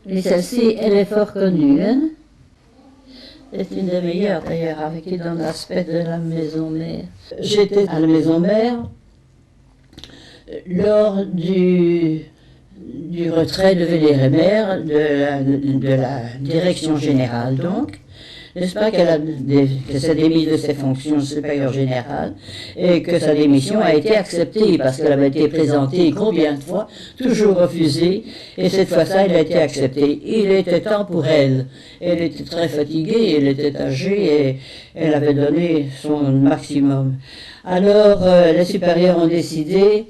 Et celle-ci, elle est fort connue. Hein? C'est une des meilleures d'ailleurs, avec qui donne l'aspect de la maison mère. J'étais à la maison mère lors du retrait de Vénéré Mère de la direction générale, donc. N'est-ce pas que s'est démise de ses fonctions supérieures générales et que sa démission a été acceptée parce qu'elle avait été présentée combien de fois, toujours refusée, et cette fois-ci elle a été acceptée. Il était temps pour elle. Elle était très fatiguée, elle était âgée et elle avait donné son maximum. Alors les supérieurs ont décidé,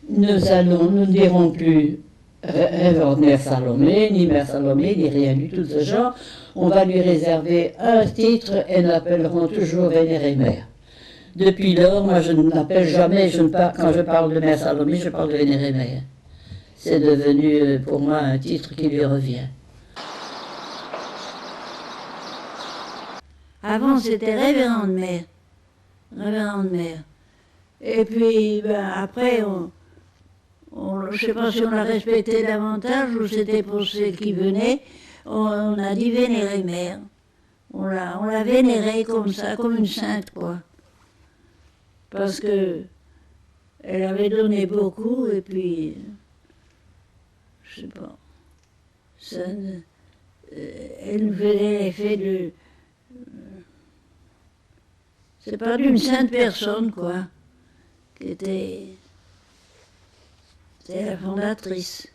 nous ne dirons plus Révérende Mère Salomé, ni Mère Salomé, ni rien du tout de ce genre. On va lui réserver un titre et nous l'appellerons toujours Vénérée Mère. Depuis lors, moi je ne l'appelle jamais, quand je parle de Mère Salomé, je parle de Vénérée Mère. C'est devenu pour moi un titre qui lui revient. Avant c'était Révérende Mère. Révérende Mère. Et puis après, je ne sais pas si on l'a respecté davantage ou c'était pour ceux qui venaient. On a dit Vénérée Mère. On l'a vénérée comme ça, comme une sainte, quoi. Parce que elle avait donné beaucoup et puis, je sais pas, elle nous faisait l'effet de... c'est pas d'une sainte personne, quoi, qui était... c'est la fondatrice.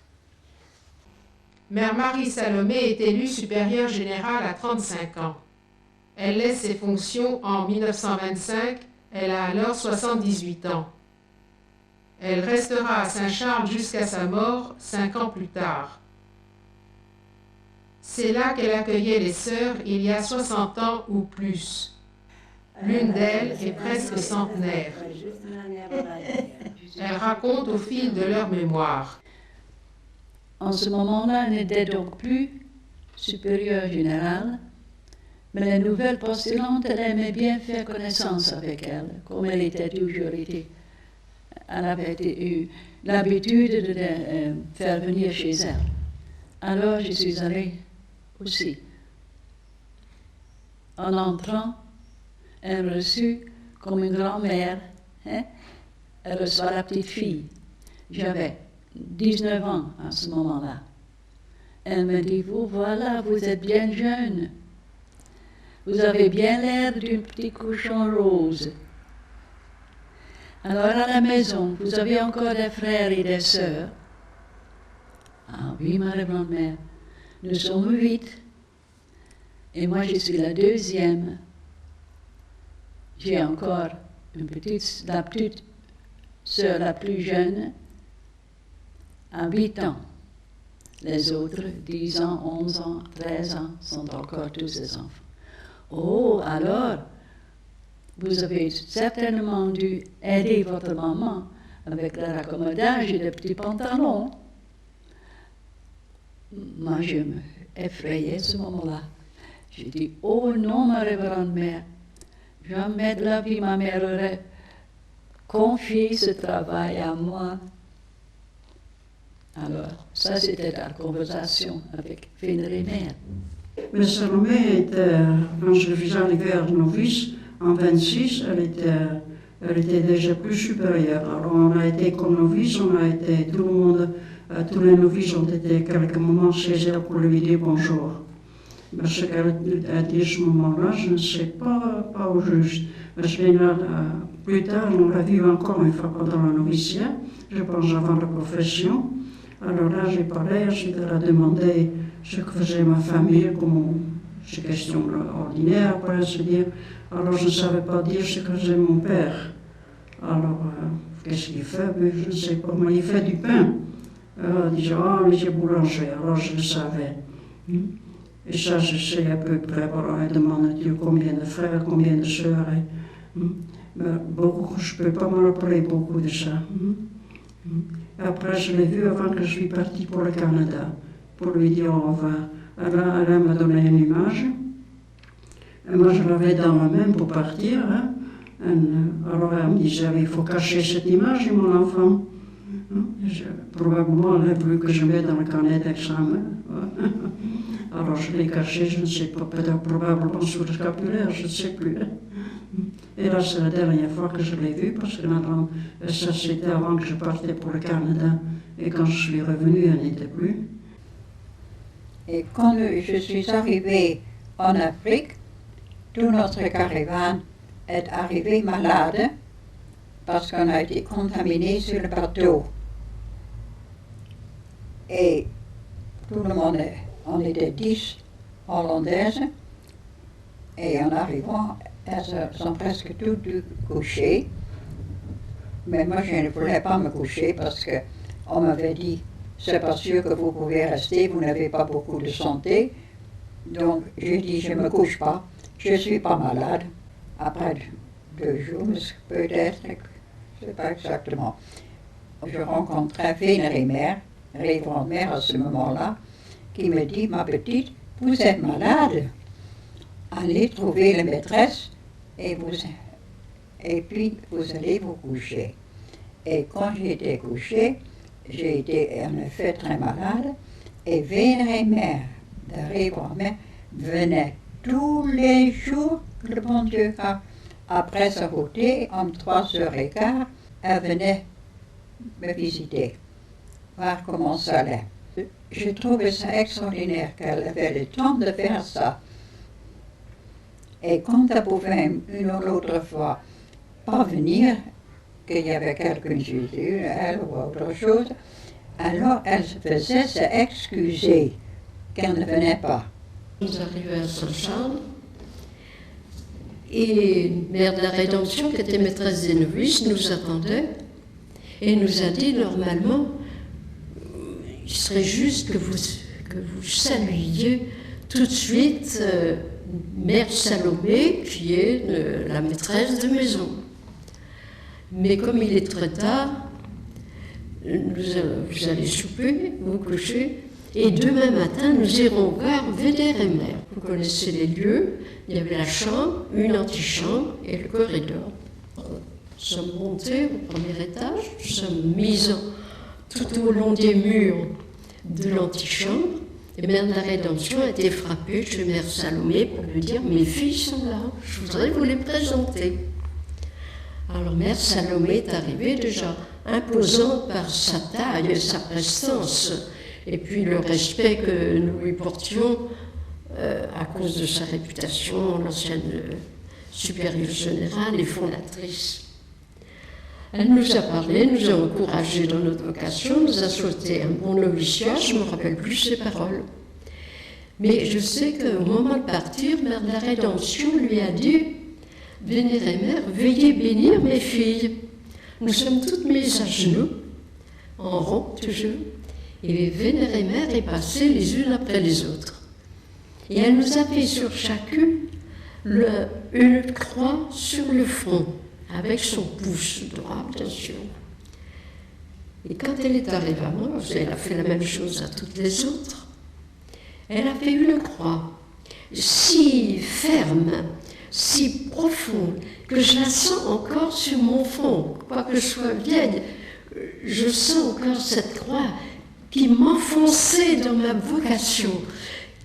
Mère Marie Salomé est élue supérieure générale à 35 ans. Elle laisse ses fonctions en 1925, elle a alors 78 ans. Elle restera à Saint-Charles jusqu'à sa mort 5 ans plus tard. C'est là qu'elle accueillait les sœurs il y a 60 ans ou plus. L'une d'elles est presque centenaire. Elle raconte au fil de leur mémoire. En ce moment-là, elle n'était donc plus supérieure générale, mais la nouvelle postulante, elle aimait bien faire connaissance avec elle, comme elle était toujours été. Elle avait eu l'habitude de faire venir chez elle. Alors, je suis allée aussi. En entrant, elle me reçut comme une grand-mère. Hein? Elle reçoit la petite fille. J'avais 19 ans à ce moment-là. Elle me dit, vous voilà, vous êtes bien jeune. Vous avez bien l'air d'un petit cochon rose. Alors à la maison, vous avez encore des frères et des sœurs? Ah oui, ma révérende mère, nous sommes 8. Et moi, je suis la deuxième. J'ai encore la petite sœur la plus jeune, à 8 ans. Les autres, 10 ans, 11 ans, 13 ans, sont encore tous des enfants. Oh, alors, vous avez certainement dû aider votre maman avec le raccommodage et les petits pantalons. Moi, je me effrayais à ce moment-là. J'ai dit, oh non, ma révérende mère, jamais de la vie ma mère aurait confié ce travail à moi. Alors, ça c'était la conversation avec Vénérée Mère. Mais Salomé était, quand je suis arrivée à novice, en 26, elle était déjà plus supérieure. Alors on a été comme novice, tout le monde, tous les novices ont été quelques moments chez elle pour lui dire bonjour. Mais ce qu'elle a dit à ce moment-là, je ne sais pas au juste. Parce que plus tard, on l'a vu encore une fois pendant le noviciat, je pense avant la profession. Alors là, j'ai parlé, elle a demandé ce que faisait ma famille, comme ces questions ordinaires, pour ainsi dire. Alors je ne savais pas dire ce que faisait mon père. Alors, qu'est-ce qu'il fait? Je ne sais pas, mais il fait du pain. Alors elle disait, oh, il est boulanger, alors je le savais. Et ça, je sais à peu près. Alors elle demande combien de frères, combien de sœurs. Mais beaucoup, je ne peux pas me rappeler beaucoup de ça. Après, je l'ai vu avant que je suis partie pour le Canada, pour lui dire au revoir. Elle m'a donné une image. Et moi, je l'avais dans la main pour partir. Hein. Alors, elle me disait, il faut cacher cette image, mon enfant. Probablement, elle a voulu que je mette dans le carnet d'examen. Alors je l'ai caché, je ne sais pas, peut-être probablement sous le scapulaire, je ne sais plus. Et là, c'est la dernière fois que je l'ai vue, parce que ça c'était avant que je partais pour le Canada. Et quand je suis revenue, elle n'était plus. Et quand je suis arrivée en Afrique, toute notre caravane est arrivée malade parce qu'on a été contaminé sur le bateau. Et tout le monde, on était 10 Hollandaises, et en arrivant, elles sont presque toutes dû coucher. Mais moi, je ne voulais pas me coucher parce qu'on m'avait dit, c'est pas sûr que vous pouvez rester, vous n'avez pas beaucoup de santé. Donc, j'ai dit, je ne me couche pas, je ne suis pas malade. Après 2 jours, peut-être, je ne sais pas exactement, je rencontrais Vénérimère, grand-mère à ce moment-là, qui me dit, ma petite, vous êtes malade, allez trouver la maîtresse et puis vous allez vous coucher. Et quand j'ai été couchée, j'ai été en effet très malade, et Vénérimère, de grand-mère, venait tous les jours, le bon Dieu, après sa routine, en 3h15, elle venait me visiter, voir comment ça allait. Je trouvais ça extraordinaire qu'elle avait le temps de faire ça. Et quand elle pouvait une ou l'autre fois pas venir, qu'il y avait quelque injustice, elle ou autre chose, alors elle se faisait s'excuser qu'elle ne venait pas. Nous arrivons à Saint-Charles, et Mère de la Rédemption, qui était maîtresse des novices, nous attendait et nous a dit normalement, il serait juste que vous saluiez tout de suite Mère Salomé, qui est la maîtresse de maison. Mais comme il est très tard, vous allez souper, vous coucher, et demain matin, nous irons voir Vénérimère. Vous connaissez les lieux, il y avait la chambre, une antichambre et le corridor. Nous sommes montés au premier étage, nous sommes mis tout au long des murs de l'antichambre, et Mère de la Rédemption a été frappée chez Mère Salomé pour lui dire « Mes filles sont là, je voudrais vous les présenter ». Alors Mère Salomé est arrivée déjà imposante par sa taille et sa prestance, et puis le respect que nous lui portions à cause de sa réputation, l'ancienne supérieure générale et fondatrice. Elle nous a parlé, nous a encouragés dans notre vocation, nous a souhaité un bon noviciat, je ne me rappelle plus ses paroles. Mais je sais qu'au moment de partir, Mère de la Rédemption lui a dit « Vénérimère, veuillez bénir mes filles. Nous sommes toutes mises à genoux, en rond toujours. » Et Vénérimère est passée les unes après les autres. Et elle nous a fait sur chacune une croix sur le front, avec son pouce droit, bien sûr. Et quand elle est arrivée à moi, elle a fait la même chose à toutes les autres. Elle a fait une croix si ferme, si profonde, que je la sens encore sur mon front. Quoique je sois vieille, je sens encore cette croix qui m'enfonçait dans ma vocation,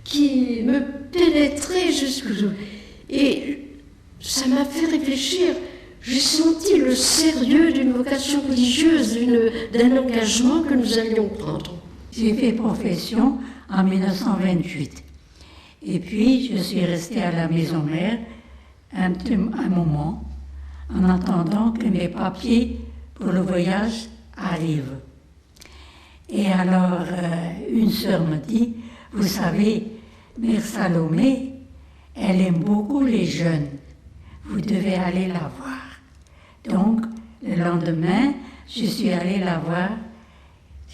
qui me pénétrait jusqu'au... Et ça m'a fait réfléchir. J'ai senti le sérieux d'une vocation religieuse, d'un engagement que nous allions prendre. J'ai fait profession en 1928. Et puis, je suis restée à la maison mère un moment, en attendant que mes papiers pour le voyage arrivent. Et alors, une sœur me dit, vous savez, Mère Salomé, elle aime beaucoup les jeunes. Vous devez aller la voir. Donc, le lendemain, je suis allée la voir.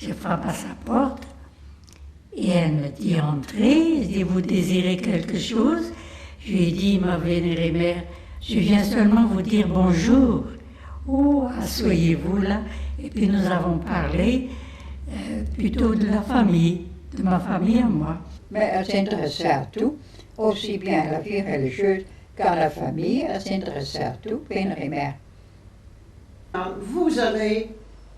Je frappe à sa porte. Et elle me dit, entrez. Je dis, vous désirez quelque chose? Je lui ai dit, ma Vénérimère, je viens seulement vous dire bonjour. Oh, asseyez-vous là. Et puis nous avons parlé plutôt de la famille, de ma famille à moi. Mais elle s'intéressait à tout, aussi bien à la vie religieuse qu'à la famille. Elle s'intéressait à tout, Vénérimère. Vous allez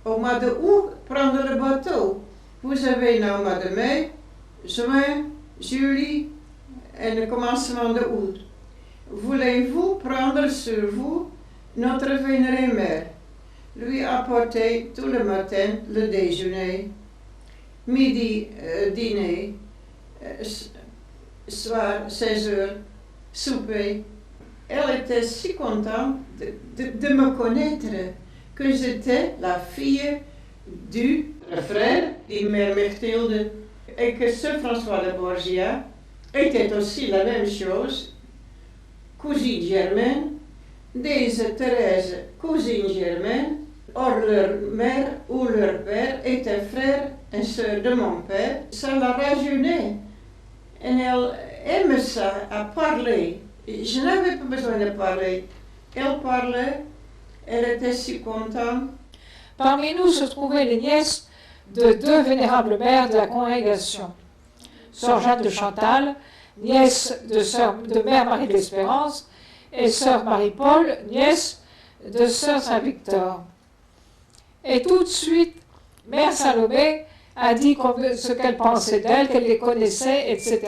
au mois de août, prendre le bateau. Vous avez le mois de mai, juin, juillet et le commencement de août. Voulez-vous prendre sur vous notre vénéraire, lui apporter tout le matin le déjeuner, midi dîner, soir 16 heures, souper. Elle était si contente de me connaître que j'étais la fille du frère de mère Mechtilde et que ce François de Borgia était aussi la même chose, cousine germaine, des Thérèse, cousine germaine, or leur mère ou leur père étaient frères et sœurs de mon père. Ça la rajeunait et elle aimait ça, à parler. Je n'avais pas besoin de parler. Elle parlait, elle était si contente. Parmi nous se trouvaient les nièces de deux vénérables mères de la congrégation. Sœur Jeanne de Chantal, nièce de Mère Marie de l'Espérance, et Sœur Marie-Paul, nièce de Sœur Saint-Victor. Et tout de suite, Mère Salomé a dit ce qu'elle pensait d'elle, qu'elle les connaissait, etc.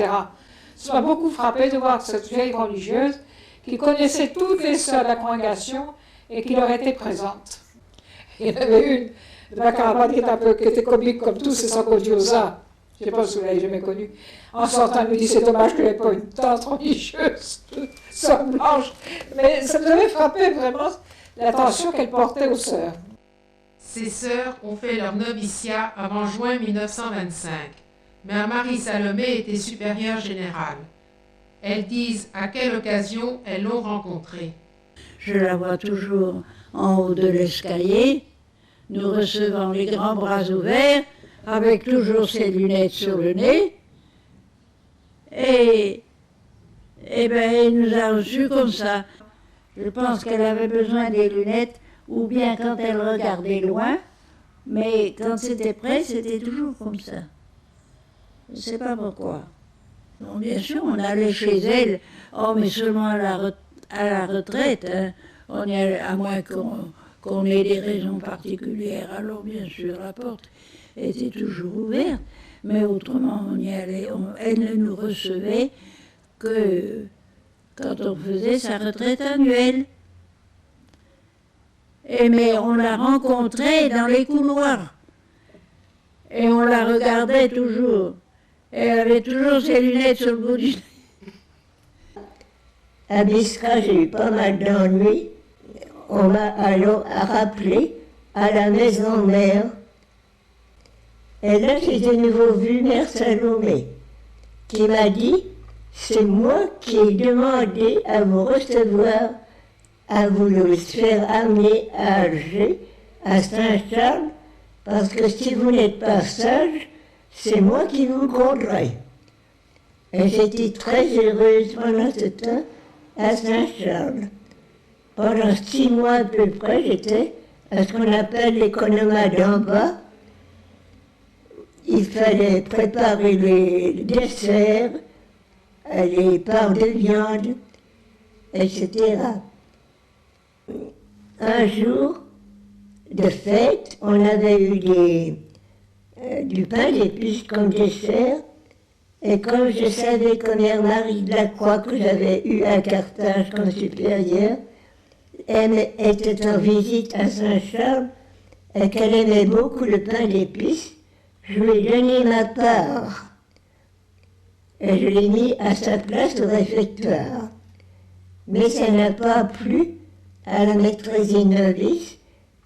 Ça m'a beaucoup frappé de voir cette vieille religieuse qui connaissait toutes les sœurs de la congrégation et qui leur était présente. Il y en avait une de la caravane qui était comique comme tous ces Sangodiosas. Je ne sais pas si vous l'avez jamais connue. En sortant, elle me dit c'est dommage qu'elle n'ait pas une tante religieuse, sœur blanche. Mais ça nous avait frappé vraiment l'attention qu'elle portait aux sœurs. Ces sœurs ont fait leur noviciat avant juin 1925. Mère Marie Salomé était supérieure générale. Elles disent à quelle occasion elles l'ont rencontrée. Je la vois toujours en haut de l'escalier, nous recevant les grands bras ouverts, avec toujours ses lunettes sur le nez. Et ben, elle nous a reçus comme ça. Je pense qu'elle avait besoin des lunettes, ou bien quand elle regardait loin, mais quand c'était près, c'était toujours comme ça. Je ne sais pas pourquoi. Bon, bien sûr, on allait chez elle, oh, mais seulement à la retraite. Hein. On y allait, à moins qu'on ait des raisons particulières. Alors, bien sûr, la porte était toujours ouverte. Mais autrement, on y allait. Elle ne nous recevait que quand on faisait sa retraite annuelle. Mais on la rencontrait dans les couloirs. Et on la regardait toujours. Elle avait toujours ses lunettes sur le bout du nez. À Biskra, j'ai eu pas mal d'ennuis. On m'a alors rappelé à la maison mère. Et là, j'ai de nouveau vu Mère Salomé, qui m'a dit, c'est moi qui ai demandé à vous recevoir, à vous le faire amener à Alger, à Saint-Charles, parce que si vous n'êtes pas sage, c'est moi qui vous gronderai. Et j'étais très heureuse pendant ce temps à Saint-Charles. Pendant 6 mois à peu près, j'étais à ce qu'on appelle l'économat d'en bas. Il fallait préparer les desserts, les parts de viande, etc. Un jour de fête, on avait eu du pain d'épices comme dessert, et comme je savais que Mère Marie de la Croix, que j'avais eue à Carthage comme supérieure, elle était en visite à Saint-Charles, et qu'elle aimait beaucoup le pain d'épices, je lui ai donné ma part. Et je l'ai mis à sa place au réfectoire. Mais ça n'a pas plu à la maîtresse novice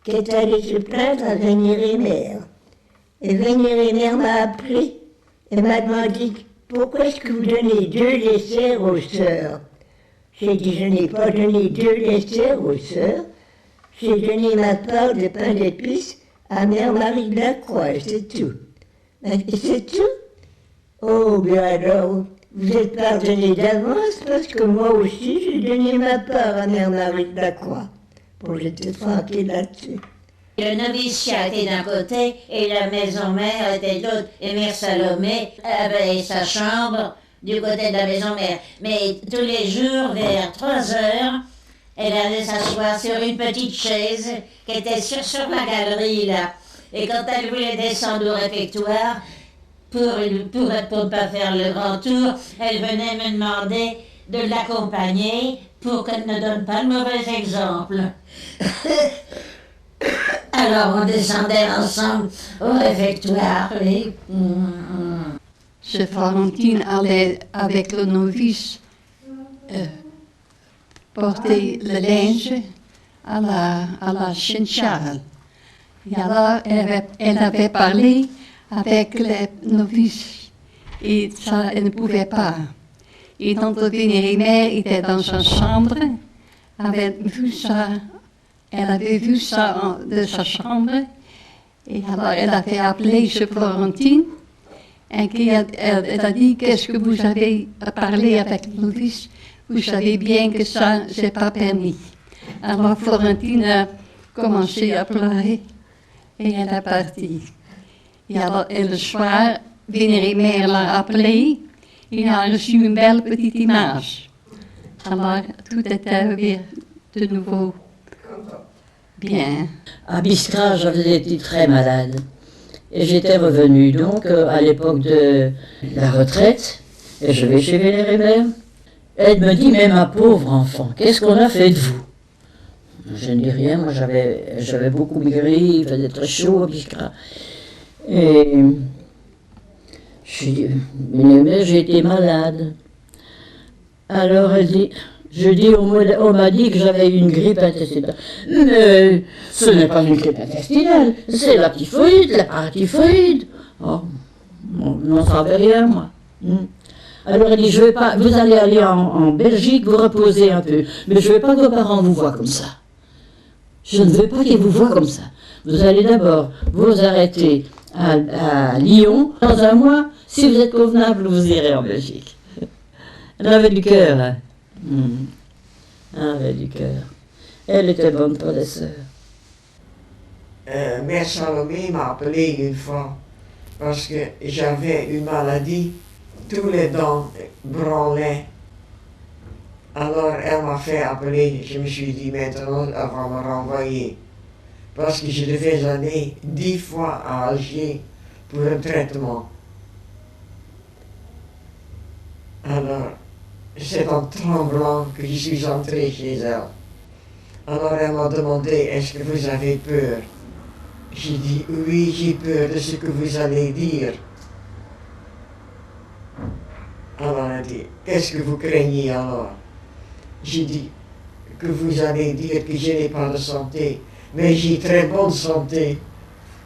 qui est allée se plaindre à Vénérimère. Et Vénérimère m'a appelé et m'a demandé pourquoi est-ce que vous donnez 2 desserts aux sœurs. J'ai dit je n'ai pas donné 2 desserts aux sœurs, j'ai donné ma part de pain d'épices à Mère Marie de la Croix, et c'est tout. Et c'est tout? Oh, bien alors, vous êtes pardonné d'avance parce que moi aussi j'ai donné ma part à Mère Marie de la Croix. Bon, j'étais tranquille là-dessus. Le noviciat était d'un côté et la maison mère était de l'autre. Et Mère Salomé avait sa chambre du côté de la maison mère. Mais tous les jours, vers 3 heures, Elle allait s'asseoir sur une petite chaise qui était sur la galerie, là. Et quand elle voulait descendre au réfectoire, pour ne pas faire le grand tour, elle venait me demander de l'accompagner pour qu'elle ne donne pas le mauvais exemple. Alors on descendait ensemble au réfectoire. Oui. Ce Florentine allait avec le novice porter le linge à la Saint-Charles. Et alors, elle avait parlé avec les novices et ça, elle ne pouvait pas. Et tante Vénérimère était dans sa chambre, elle avait vu ça de sa chambre, et alors elle avait appelé ce Florentine, et elle a dit, qu'est-ce que vous avez parlé avec le novice? Vous savez bien que ça, c'est pas permis. Alors Florentine a commencé à pleurer. Et elle est partie. Et alors, et le soir, Vénérimère l'a appelé. Il a reçu une belle petite image. Alors, tout était bien de nouveau bien. À Biskra, j'avais été très malade. Et j'étais revenue donc à l'époque de la retraite. Et je vais chez Vénérimère. Elle me dit, mais ma pauvre enfant, qu'est-ce qu'on a fait de vous? Je ne dis rien, moi j'avais beaucoup maigri, il faisait très chaud à Biskra. Et je dis, mais j'ai été malade. Alors elle dit, on m'a dit que j'avais une grippe intestinale. Mais ce n'est pas une grippe intestinale, c'est la typhoïde, la paratyphoïde. Oh, on n'en savait rien, moi. Alors elle dit, je vais pas, vous allez aller en Belgique, vous reposer un peu, mais je ne veux pas que vos parents vous voient comme ça. Je ne veux pas qu'ils vous voient comme ça. Vous allez d'abord vous arrêter à Lyon. Dans un mois, si vous êtes convenable, vous irez en Belgique. Elle avait du cœur. Hein. Elle avait du cœur. Elle était bonne pour les sœurs. Mère Salomé m'a appelé une fois parce que j'avais une maladie. Tous les dents branlaient. Alors elle m'a fait appeler, je me suis dit maintenant elle va me renvoyer. Parce que je devais aller 10 fois à Alger pour un traitement. Alors, c'est en tremblant que je suis entré chez elle. Alors elle m'a demandé, est-ce que vous avez peur? J'ai dit, oui, j'ai peur de ce que vous allez dire. Alors elle a dit, qu'est-ce que vous craignez alors? J'ai dit que vous allez dire que je n'ai pas de santé, mais j'ai très bonne santé.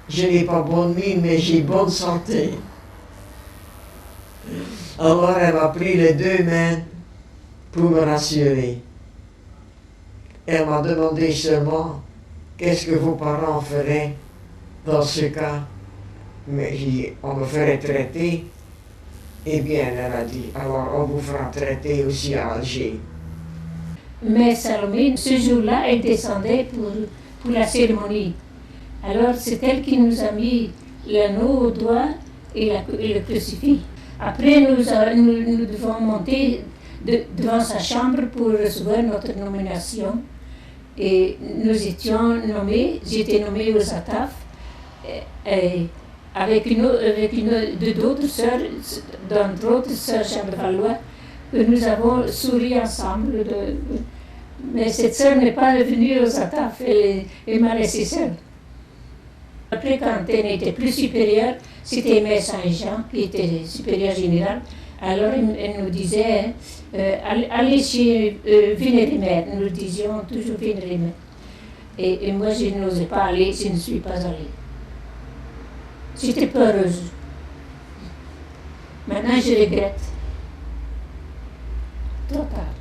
Je n'ai pas bonne mine, mais j'ai bonne santé. Alors elle m'a pris les 2 mains pour me rassurer. Elle m'a demandé seulement, qu'est-ce que vos parents feraient dans ce cas? Mais j'ai dit, on me ferait traiter. Eh bien, elle a dit, alors on vous fera traiter aussi à Alger. Mais Salomé, ce jour-là, elle descendait pour la cérémonie. Alors, c'est elle qui nous a mis l'anneau au doigt et le crucifix. Après, nous devons monter devant sa chambre pour recevoir notre nomination. Et nous étions nommés, j'étais nommée aux ATAF, avec d'autres sœurs, d'entre autres sœurs Jeanne de Valois, que nous avons souri ensemble. Mais cette sœur n'est pas venue aux ATAF, elle m'a laissée seule. Après, quand elle n'était plus supérieure, c'était Mère Saint-Jean qui était supérieure générale. Alors elle nous disait, allez chez Vénérimère, nous disions toujours Vénérimère. Et moi, je n'osais pas aller, je ne suis pas allée. J'étais peureuse. Maintenant, je regrette. Trop tard.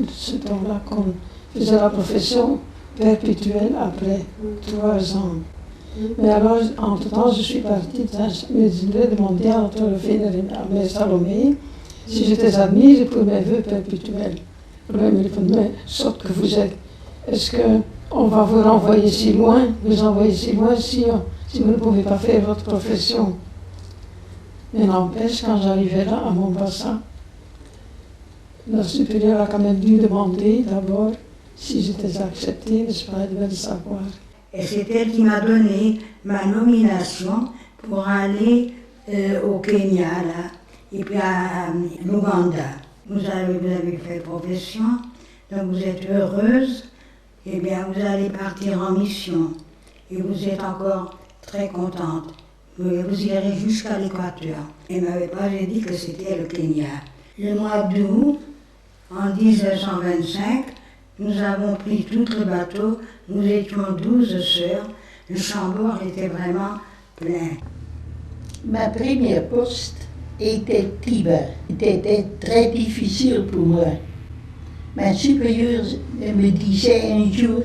Ce temps-là qu'on faisait la profession perpétuelle après 3 ans. Mais alors, entre-temps, je suis partie, me demander entre le Vénérimère et Mère Salomé si j'étais admise pour mes vœux perpétuels. Elle me répondit, mais sorte que vous êtes, est-ce qu'on va vous renvoyer si loin, si vous ne pouvez pas faire votre profession? Mais n'empêche, quand j'arrivais là, à Mombasa, Le supérieur a quand même dû demander d'abord si j'étais acceptée, n'est-ce pas, il devait le savoir. Et c'est elle qui m'a donné ma nomination pour aller au Kenya, là, et puis à l'Ouganda. Vous avez fait profession, donc vous êtes heureuse, et bien vous allez partir en mission. Et vous êtes encore très contente. Vous irez jusqu'à l'Équateur. Elle ne m'avait pas dit que c'était le Kenya. Le mois d'août, en 1925, nous avons pris tout le bateau. Nous étions 12 sœurs. Le chambord était vraiment plein. Ma première poste était Tiba. C'était très difficile pour moi. Ma supérieure me disait un jour,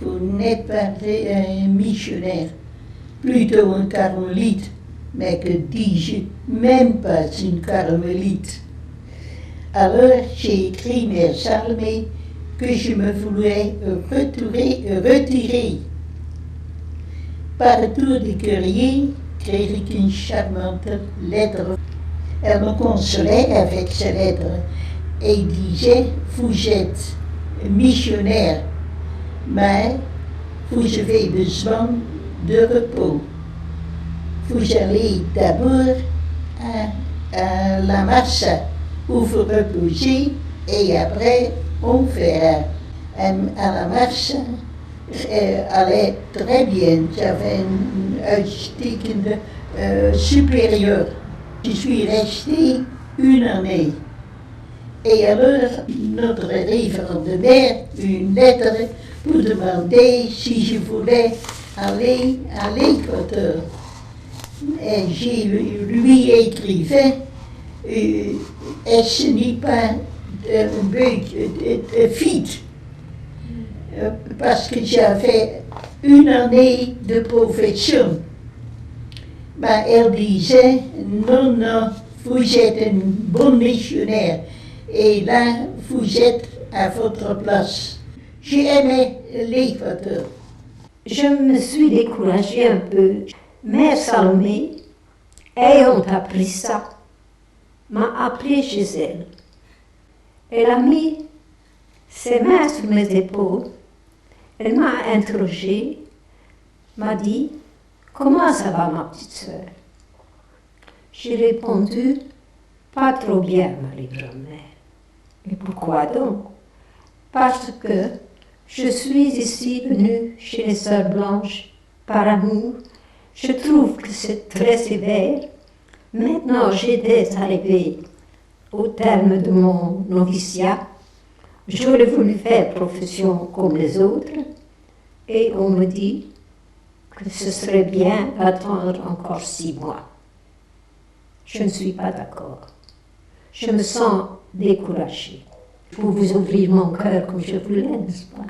vous n'êtes pas un missionnaire, plutôt un carmélite, mais que dis-je, même pas une carmélite. Alors j'ai écrit Mère Salomé que je me voulais retirer. Par retour du courrier, kreeg ik une charmante lettre. Elle me consolait avec ces lettres et disait, vous êtes missionnaire, mais vous avez besoin de repos. Vous allez d'abord à la Massa où vous reposez et après on verra. À la Massa allait très bien, j'avais un uitstekende supérieur. Je suis restée 1 année. Et alors, notre référent de mère une lettre pour demander si je voulais aller à l'Équateur. Et j'ai lui écrivais, est-ce n'est pas un peu fit, parce que j'avais 1 année de profession. Mais elle disait, non, non, vous êtes un bon missionnaire. Et là, vous êtes à votre place. J'ai aimé l'Équateur. Je me suis découragée un peu. Mère Salomé, ayant appris ça, m'a appelée chez elle. Elle a mis ses mains sur mes épaules. Elle m'a interrogée, m'a dit, comment ça va ma petite sœur? J'ai répondu, pas trop bien, Marie-Grand-Mère. Et pourquoi donc? Parce que je suis ici venue chez les Sœurs Blanches par amour. Je trouve que c'est très sévère. Maintenant, j'étais arrivée au terme de mon noviciat. J'aurais voulu faire profession comme les autres. Et on me dit que ce serait bien d'attendre encore 6 mois. Je ne suis pas d'accord. Je me sens découragée. Pour vous ouvrir mon cœur comme je voulais, n'est-ce pas?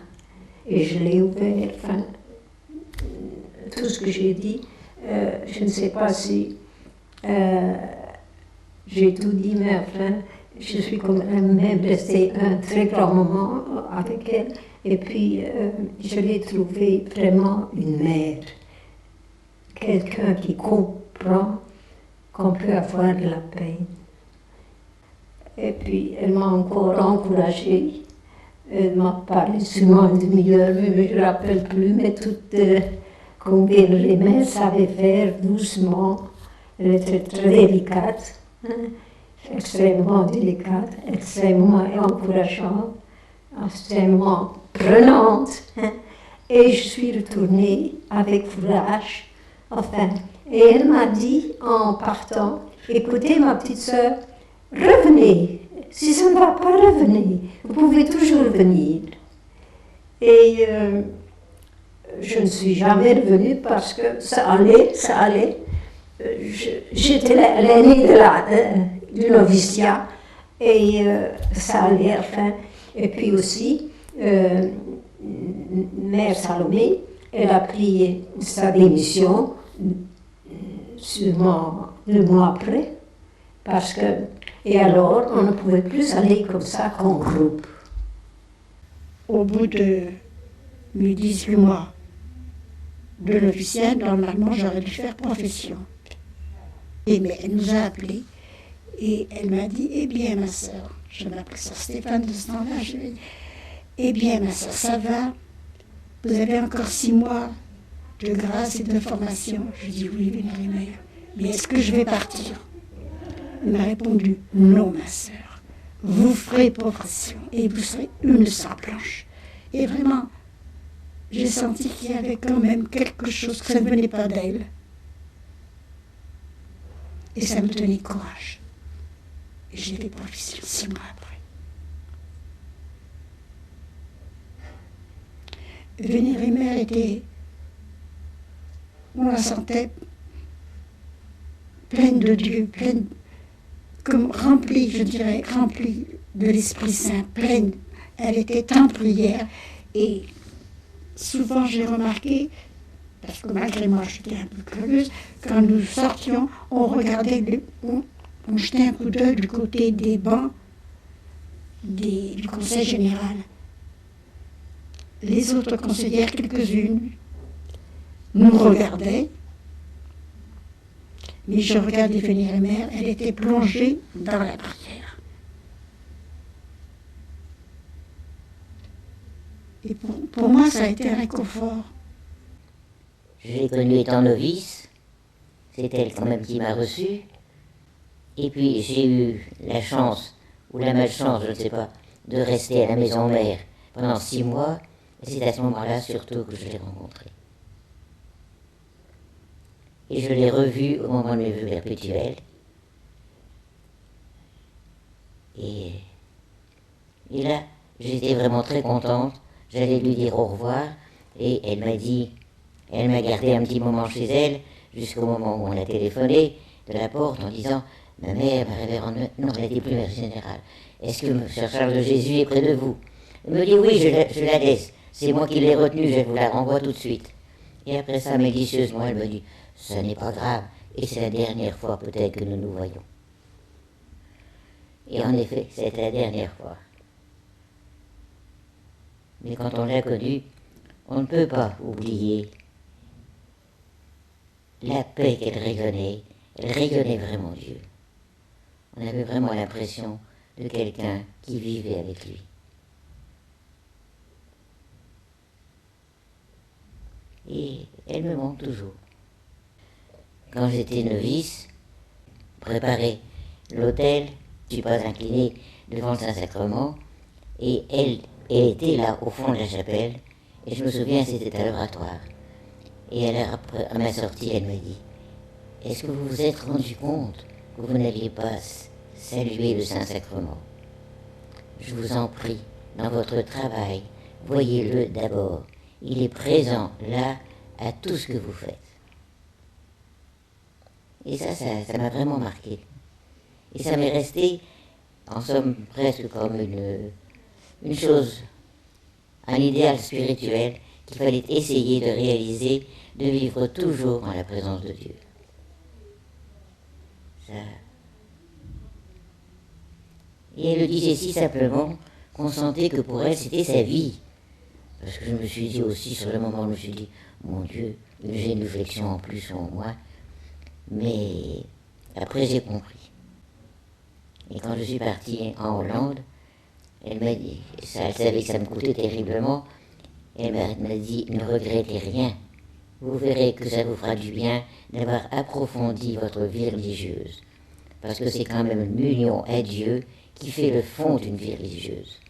Et je l'ai ouvert. Enfin, tout ce que j'ai dit, je ne sais pas si j'ai tout dit, mais enfin, je suis quand même restée un très grand moment avec elle. Et puis, je l'ai trouvée vraiment une mère. Quelqu'un qui comprend qu'on peut avoir de la peine. Et puis, elle m'a encore encouragée. Elle m'a parlé sûrement une demi-heure, mais je ne me rappelle plus, mais combien les mères savaient faire doucement. Elle était très délicate, extrêmement délicate, extrêmement encourageante, extrêmement prenante. Et je suis retournée avec courage. Enfin, et elle m'a dit en partant, écoutez ma petite sœur, revenez, si ça ne va pas, revenez, vous pouvez toujours venir. Et je ne suis jamais revenue parce que ça allait. J'étais l'aînée du noviciat et ça allait enfin. Et puis aussi, Mère Salomé, elle a pris sa démission sûrement 2 mois après, parce que, et alors on ne pouvait plus aller comme ça qu'en groupe. Au bout de 18 mois de noviciat, normalement j'aurais dû faire profession. Mais elle nous a appelés Et elle m'a dit, eh bien ma sœur, je m'appelle sœur Stéphane de ce temps-là, je lui ai dit, eh bien ma sœur, ça va, vous avez encore 6 mois de grâce et de formation. Je lui ai dit, oui, Vénérée Mère, mais est-ce que je vais partir? Elle m'a répondu, non ma sœur, vous ferez progression et vous serez une sans planche. Et vraiment, j'ai senti qu'il y avait quand même quelque chose, que ça ne venait pas d'elle. Et ça me donnait courage. Et j'ai fait progression 6 mois après. Vénérée Mère était, on la sentait pleine de Dieu, pleine, comme remplie, je dirais, remplie de l'Esprit Saint, pleine. Elle était en prière. Et souvent j'ai remarqué, parce que malgré moi j'étais un peu curieuse, quand nous sortions, on regardait, on jetait un coup d'œil du côté des bancs du Conseil général. Les autres conseillères, quelques-unes, nous regardaient, mais je regardais Vénérée Mère, elle était plongée dans la prière. Et pour moi, ça a été un réconfort. Je l'ai connue étant novice, c'est elle quand même qui m'a reçue. Et puis j'ai eu la chance, ou la malchance, je ne sais pas, de rester à la maison mère pendant 6 mois. Et c'est à ce moment-là surtout que je l'ai rencontrée. Et je l'ai revue au moment de mes vœux perpétuels. Et là, j'étais vraiment très contente. J'allais lui dire au revoir. Et elle m'a gardé un petit moment chez elle, jusqu'au moment où on a téléphoné de la porte en disant « Ma mère, ma révérende, non, elle n'était plus mère générale. Est-ce que M. Charles de Jésus est près de vous ?» Elle me dit « Oui, je la laisse. C'est moi qui l'ai retenue, je vous la renvoie tout de suite. » Et après ça, malicieusement, elle me dit « Ce n'est pas grave, et c'est la dernière fois peut-être que nous nous voyons. » Et en effet, c'était la dernière fois. Mais quand on l'a connue, on ne peut pas oublier la paix qu'elle rayonnait vraiment Dieu. On avait vraiment l'impression de quelqu'un qui vivait avec lui. Et elle me manque toujours. Quand j'étais novice, préparer l'autel, je ne suis pas inclinée devant le Saint-Sacrement, et elle était là au fond de la chapelle, et je me souviens, c'était à l'oratoire. Et à ma sortie, elle me dit « Est-ce que vous vous êtes rendu compte que vous n'alliez pas saluer le Saint-Sacrement? Je vous en prie, dans votre travail, voyez-le d'abord. Il est présent là à tout ce que vous faites. » Et ça m'a vraiment marqué. Et ça m'est resté, en somme, presque comme une chose, un idéal spirituel qu'il fallait essayer de réaliser, de vivre toujours dans la présence de Dieu. Ça. Et elle le disait si simplement qu'on sentait que pour elle c'était sa vie. Parce que je me suis dit aussi, sur le moment, je me suis dit, mon Dieu, j'ai une réflexion en plus en moi. Mais après j'ai compris. Et quand je suis partie en Hollande, elle m'a dit, elle savait que ça me coûtait terriblement, elle m'a dit, ne regrettez rien. Vous verrez que ça vous fera du bien d'avoir approfondi votre vie religieuse. Parce que c'est quand même l'union à Dieu qui fait le fond d'une vie religieuse.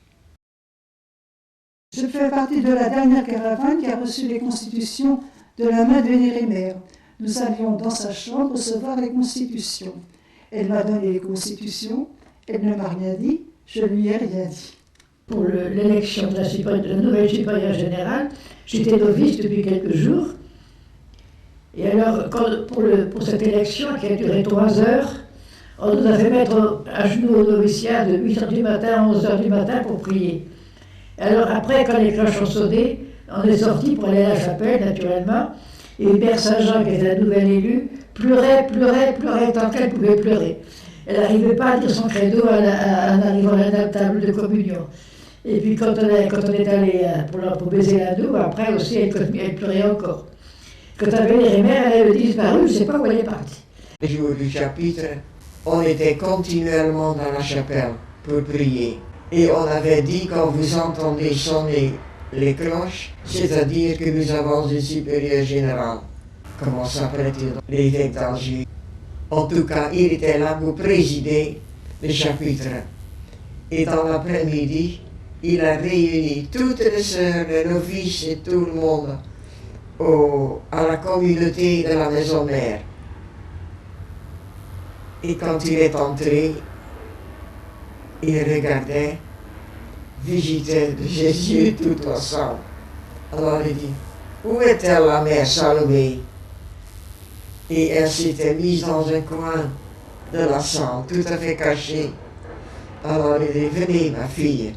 Je fais partie de la dernière caravane qui a reçu les constitutions de la main de Vénérée Mère. Nous allions dans sa chambre recevoir les constitutions. Elle m'a donné les constitutions, elle ne m'a rien dit, je lui ai rien dit. Pour l'élection de la nouvelle supérieure générale, j'étais novice depuis quelques jours. Et alors, pour cette élection qui a duré 3 heures, on nous a fait mettre à genoux au noviciat de 8h du matin à 11h du matin pour prier. Alors après, quand les cloches ont sonné, on est sorti pour aller à la chapelle, naturellement, et Mère Saint-Jean, qui était la nouvelle élue, pleurait tant qu'elle pouvait pleurer. Elle n'arrivait pas à dire son credo en arrivant à la table de communion. Et puis quand on est allé pour baiser la doux, après aussi, elle pleurait encore. Quand Vénérée Mère, elle avait disparu, je ne sais pas où elle est partie. Le jour du chapitre, on était continuellement dans la chapelle pour prier. Et on avait dit, quand vous entendez sonner les cloches, c'est-à-dire que nous avons une supérieure générale. Comment s'appelle-t-il? L'évêque d'Alger. En tout cas, il était là pour présider le chapitre. Et dans l'après-midi, il a réuni toutes les sœurs, les novices et tout le monde à la communauté de la maison mère. Et quand il est entré, il regardait, visitait Jésus tout ensemble. Alors il dit, où est-elle la mère Salomé? Et elle s'était mise dans un coin de la salle, tout à fait cachée. Alors il dit, venez ma fille,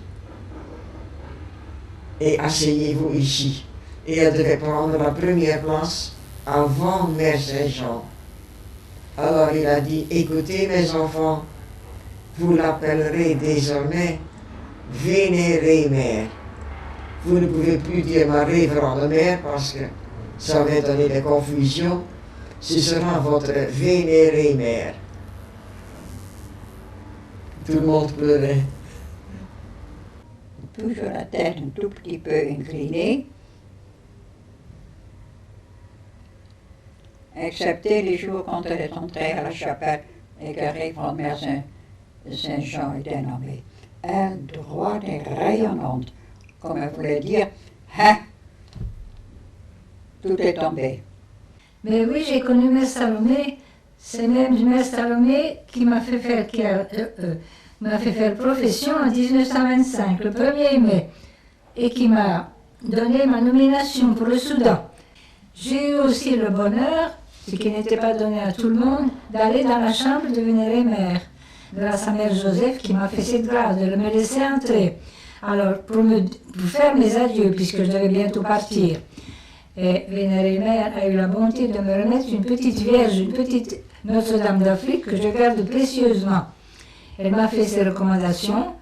et asseyez-vous ici. Et elle devait prendre la première place avant Mère Saint-Jean. Alors il a dit, écoutez mes enfants, vous l'appellerez désormais Vénérée Mère. Vous ne pouvez plus dire ma révérende mère parce que ça va donner des confusions. Ce sera votre Vénérée Mère. Tout le monde pleurait. Toujours la tête un tout petit peu inclinée, excepté les jours quand elle est entrée à la chapelle et que révérende Mère Saint-Jean était nommée. Elle, droite et rayonnante, comme elle voulait dire, hein, tout est tombé. Mais oui, j'ai connu Mère Salomé. C'est même Mère Salomé qui m'a fait faire, m'a fait faire profession en 1925, le 1er mai, et qui m'a donné ma nomination pour le Soudan. J'ai eu aussi le bonheur, ce qui n'était pas donné à tout le monde, d'aller dans la chambre de Vénérée Mère, grâce à Mère Joseph qui m'a fait cette grâce de me laisser entrer. Alors, pour faire mes adieux, puisque je devais bientôt partir, et Vénérée Mère a eu la bonté de me remettre une petite vierge, une petite Notre-Dame d'Afrique que je garde précieusement. Elle m'a fait ses recommandations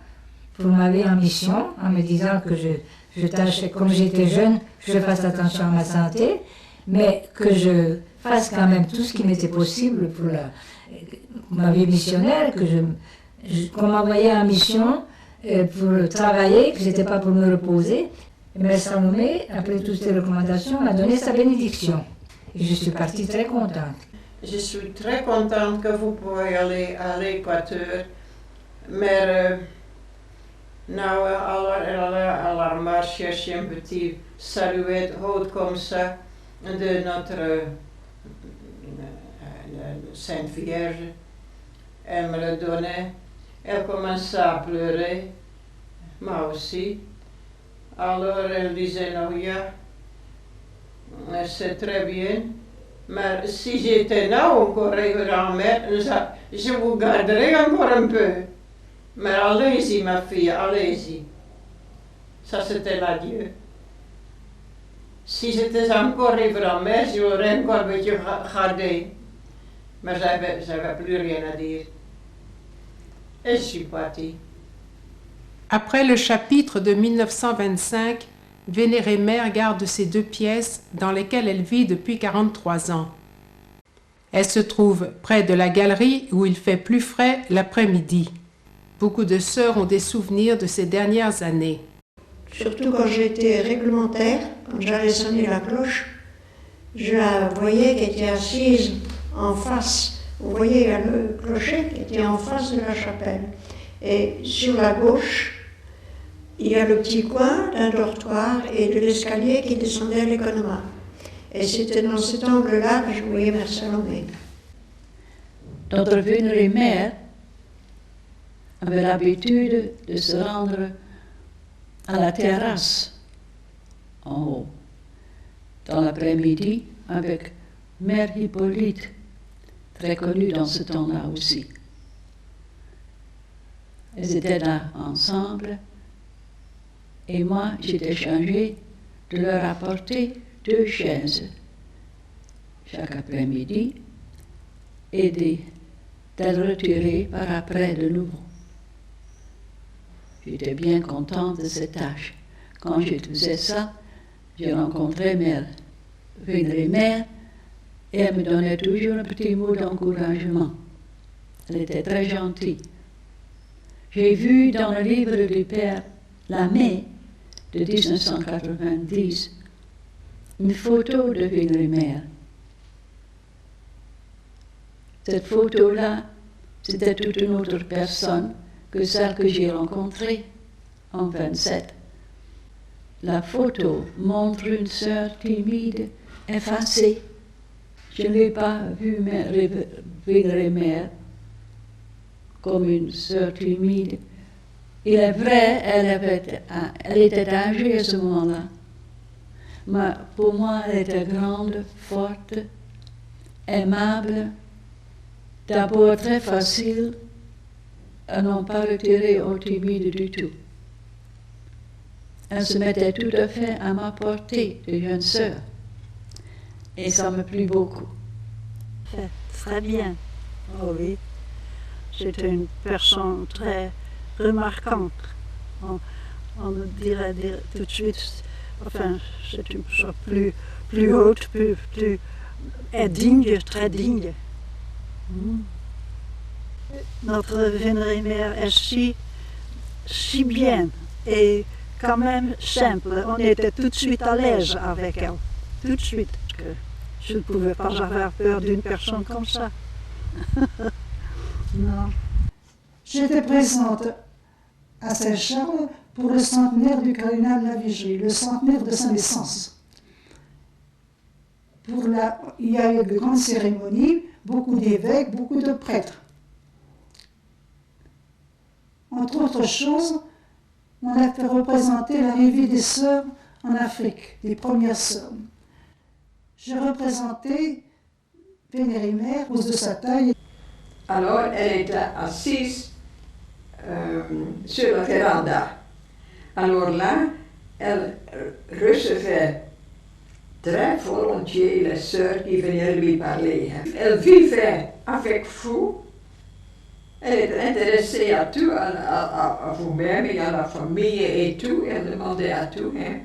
pour ma vie en mission, en me disant que je tâchais, comme j'étais jeune, que je fasse attention à ma santé, mais que je fasse quand même tout ce qui m'était possible pour ma vie missionnaire, qu'on m'envoyait en mission pour travailler, que ce n'était pas pour me reposer. Et Mère Salomé, après toutes ces recommandations, m'a donné sa bénédiction. Et je suis partie très contente. Je suis très contente que vous pouvez aller à l'Équateur. Mais nou, elle a marche chercher un petit saluette haute comme ça de notre Sainte Vierge. Elle me le donnait. Elle commençait à pleurer, moi aussi. Alors elle disait, non, c'est très bien, mais si j'étais là encore révérend-mère, je vous garderai encore un peu. Mais allez-y, ma fille, allez-y. Ça, c'était l'adieu. Si j'étais encore révérend-mère, j'aurais encore un peu gardé. Mais j'avais plus rien à dire. Et je suis partie. Après le chapitre de 1925, Vénérée Mère garde ces 2 pièces dans lesquelles elle vit depuis 43 ans. Elles se trouvent près de la galerie où il fait plus frais l'après-midi. Beaucoup de sœurs ont des souvenirs de ces dernières années. Surtout quand j'étais réglementaire, quand j'allais sonner la cloche, je la voyais qui était assise en face. Vous voyez, il y a le clocher qui était en face de la chapelle. Et sur la gauche, il y a le petit coin d'un dortoir et de l'escalier qui descendait à l'économat. Et c'était dans cet angle-là que je voyais Mère Salomé. Notre Vénérée Mère avait l'habitude de se rendre à la terrasse, en haut, dans l'après-midi, avec Mère Hippolyte, très connue dans ce temps-là aussi. Elles étaient là ensemble, et moi, j'étais chargée de leur apporter 2 chaises chaque après-midi et d'elles retirer par après de nouveau. J'étais bien contente de cette tâche. Quand je faisais ça, j'ai rencontré Mère Vénérée Mère et elle me donnait toujours un petit mot d'encouragement. Elle était très gentille. J'ai vu dans le livre du père La Mai de 1990 une photo de Vénérimère. Cette photo-là, c'était toute une autre personne que celle que j'ai rencontrée en 27. La photo montre une sœur timide, effacée. Je n'ai pas vu Vénérimère comme une sœur timide. Il est vrai, elle était âgée à ce moment-là. Mais pour moi, elle était grande, forte, aimable, d'abord très facile, à non pas retirer au timide du tout. Elle se mettait tout à fait à ma portée de jeune sœur. Et ça me plut beaucoup. Très bien. Oh oui. C'était une personne très remarquante. On dirait tout de suite, enfin, c'est une personne plus haute, plus digne, très digne. Notre Vénérimère est si bien et quand même simple. On était tout de suite à l'aise avec elle. Tout de suite. Que je ne pouvais pas avoir peur d'une personne comme ça. Non. J'étais présente à Saint-Charles pour le centenaire du cardinal Lavigerie, le centenaire de sa naissance. Il y a eu de grandes cérémonies, beaucoup d'évêques, beaucoup de prêtres. Entre autres choses, on a fait représenter l'arrivée des sœurs en Afrique, des premières sœurs. J'ai représenté Vénérimère à cause de sa taille. Alors, elle était assise sur la véranda. Alors là, elle recevait très volontiers les sœurs qui venaient lui parler. Elle vivait avec vous. Elle était intéressée à tout, à vous-même et à la famille et tout. Elle demandait à tout, hein.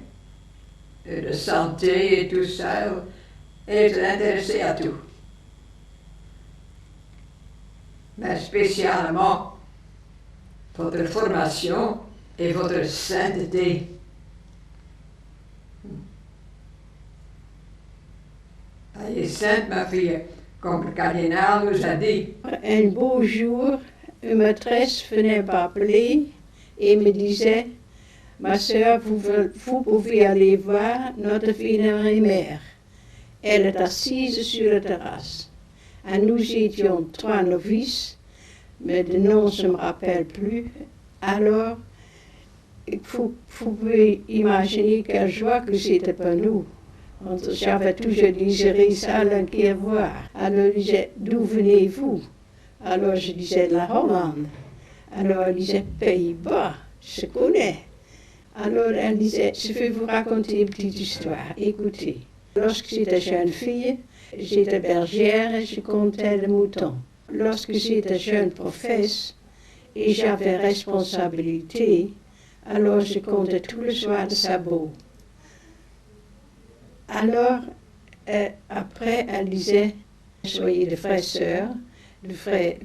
De santé et tout ça. Elle était intéressée à tout. Mais spécialement votre formation et votre sainteté. Elle est sainte, ma fille, comme le cardinal nous a dit. Un beau jour, une maîtresse venait m'appeler et me disait « Ma sœur, vous pouvez aller voir notre Vénérimère. Elle est assise sur la terrasse. » Et nous étions 3 novices, mais de nom je ne me rappelle plus. Alors, vous pouvez imaginer quelle joie que c'était pour nous. J'avais toujours désiré ça l'enquête voir. Alors, il disait, d'où venez-vous? Alors, je disais, de la Hollande. Alors, elle disait, Pays-Bas, je connais. Alors, elle disait, je vais vous raconter une petite histoire. Écoutez, lorsque j'étais jeune fille, j'étais bergère et je comptais les moutons. Lorsque j'étais jeune professe et j'avais responsabilité, alors je comptais tout le soir de sabot. Alors, après, elle disait, soyez de vraies sœurs, de vraies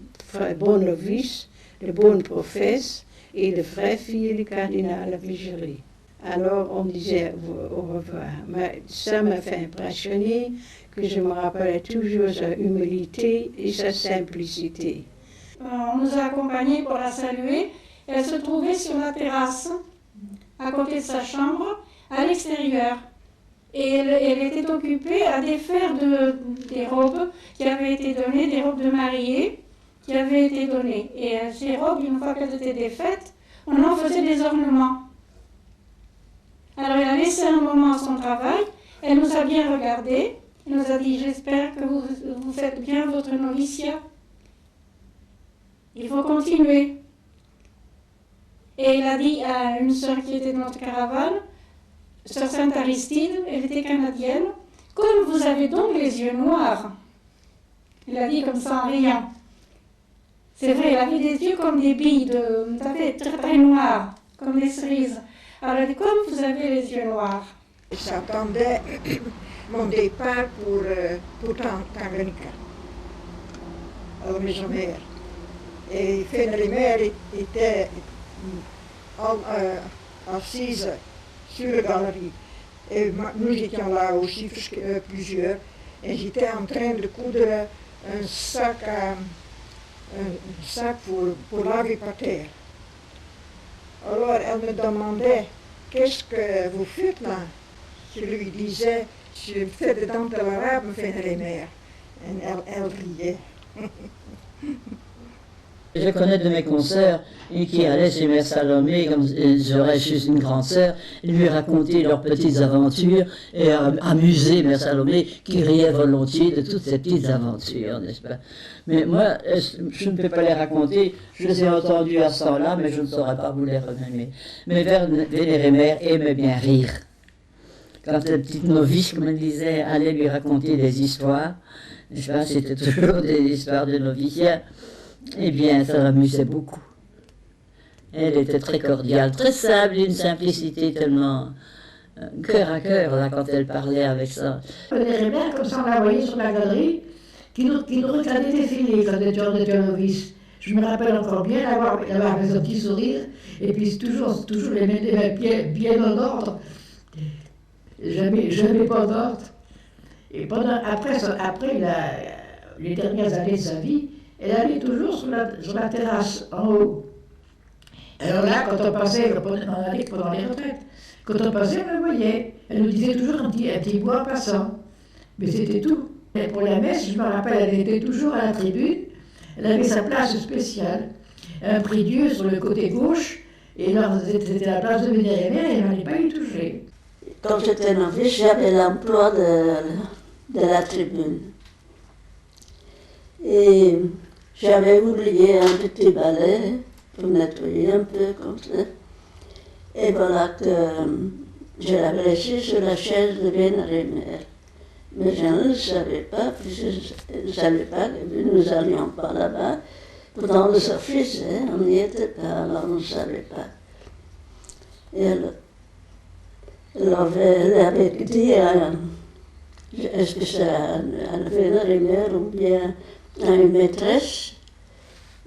bonnes novices, de bonnes professes et de vraies filles du cardinal Lavigerie. Alors, on disait au revoir. Mais ça m'a fait impressionner que je me rappelais toujours sa humilité et sa simplicité. On nous a accompagnés pour la saluer. Elle se trouvait sur la terrasse, à côté de sa chambre, à l'extérieur. Et elle était occupée à défaire des robes qui avaient été données, des robes de mariée qui avaient été données. Et ces robes, une fois qu'elles étaient défaites, on en faisait des ornements. Alors elle a laissé un moment son travail, elle nous a bien regardés, elle nous a dit « J'espère que vous faites bien votre noviciat. Il faut continuer. » Et elle a dit à une sœur qui était dans notre caravane, sœur Sainte Aristide, elle était canadienne, « Comme vous avez donc les yeux noirs. » Elle a dit comme ça en riant. C'est vrai, elle avait des yeux comme des billes, vous savez, très très noirs, comme des cerises. Alors elle a dit, comme vous avez les yeux noirs. J'attendais mon départ pour Tanganyika, à la maison mère. Et Fénérimer était assise sur la galerie. Et nous étions là aussi, plusieurs, et j'étais en train de coudre un sac pour laver par terre. Alors elle me demandait, qu'est-ce que vous faites là? Je lui disais, je fais des dentelles arabes, Fénérimer. Et elle riait. Je connais de mes consoeurs qui allaient chez Mère Salomé, comme j'aurais juste une grande sœur, lui raconter leurs petites aventures et amuser Mère Salomé qui riait volontiers de toutes ces petites aventures, n'est-ce pas? Mais moi, je ne peux pas les raconter, je les ai entendues à ce temps-là, mais je ne saurais pas vous les renommer. Mais Vénérémère aimait bien rire. Quand la petite novice, comme elle disait, allait lui raconter des histoires, n'est-ce pas? C'était toujours des histoires de noviciat. Eh bien, ça l'amusait beaucoup. Elle était très cordiale, très simple, d'une simplicité tellement cœur à cœur là, quand elle parlait avec ça. Vénérémère, comme ça, on la voyait sur la galerie, qui nous regardait défiler quand on était novice. Je me rappelle encore bien d'avoir avec son petit sourire, et puis toujours les mains bien en ordre, jamais pas d'ordre. Et après les dernières années de sa vie, elle allait toujours sur la terrasse, en haut. Alors là, quand on passait, on allait pendant les retraites, quand on passait, on la voyait. Elle nous disait toujours un petit mot en passant. Mais c'était tout. Et pour la messe, je me rappelle, elle était toujours à la tribune. Elle avait sa place spéciale. Un prie-Dieu sur le côté gauche, et là, c'était la place de Vénérémère, et elle n'allait pas y toucher. Quand j'étais novice, j'avais l'emploi de la tribune. Et j'avais oublié un petit balai pour nettoyer un peu comme ça. Et voilà que je l'avais laissé sur la chaise de Vénérémère. Mais je ne le savais pas, puisque je ne savais pas que nous n'allions pas là-bas. Pendant le office, on n'y était pas, alors on ne savait pas. Et elle avait dit, est-ce que c'est à Vénérémère ou bien à une maîtresse?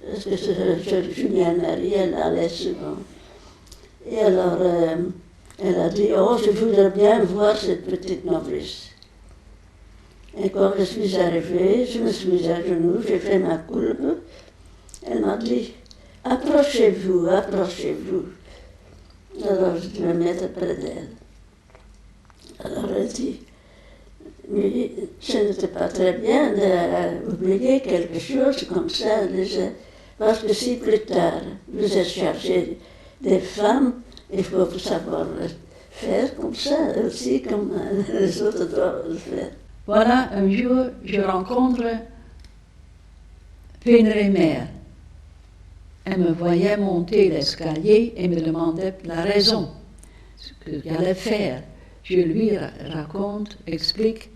Parce que Julien Marie, elle allait souvent. Et alors, elle a dit, oh, je voudrais bien voir cette petite novice. Et quand je suis arrivée, je me suis mise à genoux, j'ai fait ma courbe. Elle m'a dit, approchez-vous, approchez-vous. Alors, je me mettais près d'elle. Alors, elle dit, mais ce n'était pas très bien d'oublier quelque chose comme ça, parce que si plus tard vous êtes cherché des femmes, il faut savoir faire comme ça aussi, comme les autres doivent le faire. Voilà, un jour, je rencontre Vénérémère. Elle me voyait monter l'escalier et me demandait la raison, ce qu'il allait faire. Je lui raconte, explique.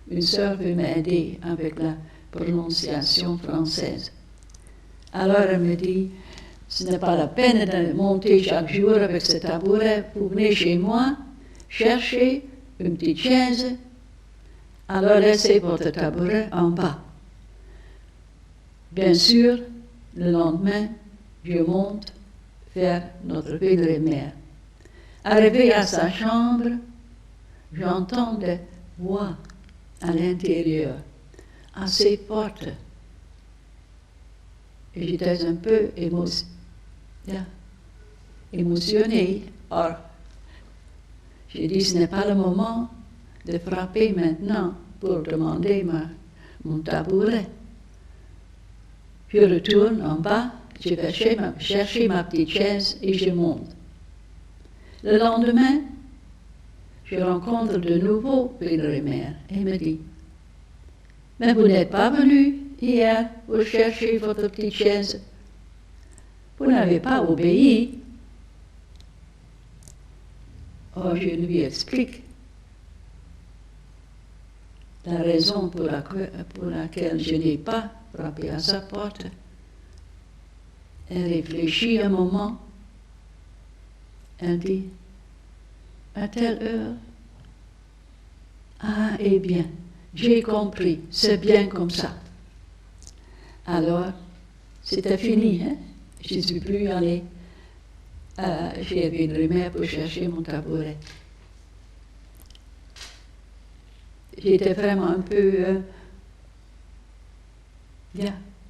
Une sœur veut m'aider avec la prononciation française. Alors elle me dit, ce n'est pas la peine de monter chaque jour avec ce tabouret. Vous venez chez moi, cherchez une petite chaise, alors laissez votre tabouret en bas. Bien sûr, le lendemain, je monte vers notre Vénérémère. Arrivé à sa chambre, j'entends des voix à l'intérieur, à ses portes. Et j'étais un peu émotionnée. Or, j'ai dit, ce n'est pas le moment de frapper maintenant pour demander mon tabouret. Je retourne en bas, je vais chercher ma petite chaise et je monte. Le lendemain, je rencontre de nouveau Vénérémère et me dit, mais vous n'êtes pas venu hier pour chercher votre petite chaise. Vous n'avez pas obéi. Oh, je lui explique la raison pour laquelle je n'ai pas frappé à sa porte. Elle réfléchit un moment. Elle dit, à telle heure? Ah, eh bien, j'ai compris, c'est bien comme ça. Alors, c'était fini, hein. Je ne suis plus allée chez Vénérémère pour chercher mon tabouret. J'étais vraiment un peu...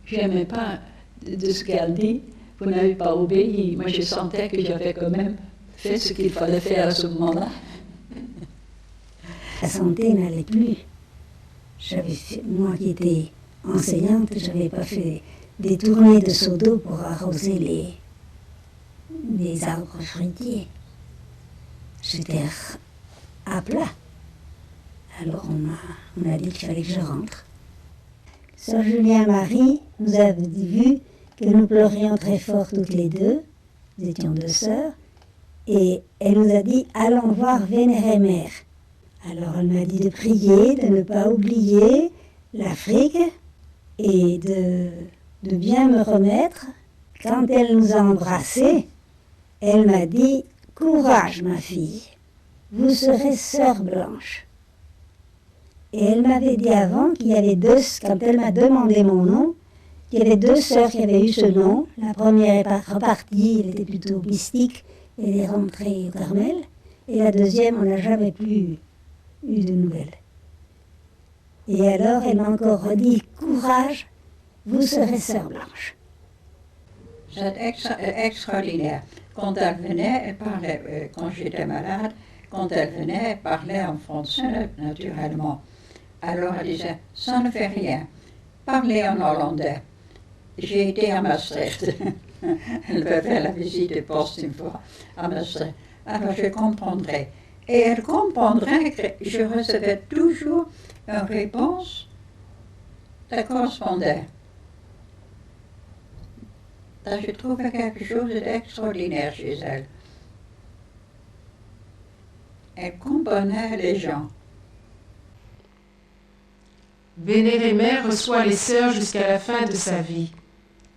j'aimais pas de ce qu'elle dit. Vous n'avez pas obéi. Moi, je sentais que j'avais quand même fait ce qu'il fallait faire à ce moment-là. La santé n'allait plus. Moi qui étais enseignante, je n'avais pas fait des tournées de seau d'eau pour arroser les arbres fruitiers. J'étais à plat. Alors on m'a dit qu'il fallait que je rentre. Sœur Julien Marie nous a vu que nous pleurions très fort toutes les deux, nous étions deux sœurs, et elle nous a dit « Allons voir Vénérémère ». Alors elle m'a dit de prier, de ne pas oublier l'Afrique et de bien me remettre. Quand elle nous a embrassés, elle m'a dit « Courage ma fille, vous serez sœur Blanche ». Et elle m'avait dit avant qu'il y avait quand elle m'a demandé mon nom, qu'il y avait deux sœurs qui avaient eu ce nom. La première est repartie, elle était plutôt mystique, elle est rentrée au Carmel. Et la deuxième, on n'a jamais plus eu de nouvelles. Et alors, elle m'a encore redit, courage, vous serez sœur Blanche. C'est extraordinaire. Quand elle venait, elle parlait, quand j'étais malade, quand elle venait, elle parlait en français, naturellement. Alors elle disait, ça ne fait rien, parlez en hollandais. J'ai été à Maastricht. Elle me fait la visite de poste une fois à Maastricht. Alors je comprendrai. Et elle comprendrait que je recevais toujours une réponse qui correspondait. Je trouvais quelque chose d'extraordinaire chez elle. Elle comprenait les gens. Vénérémère reçoit les sœurs jusqu'à la fin de sa vie.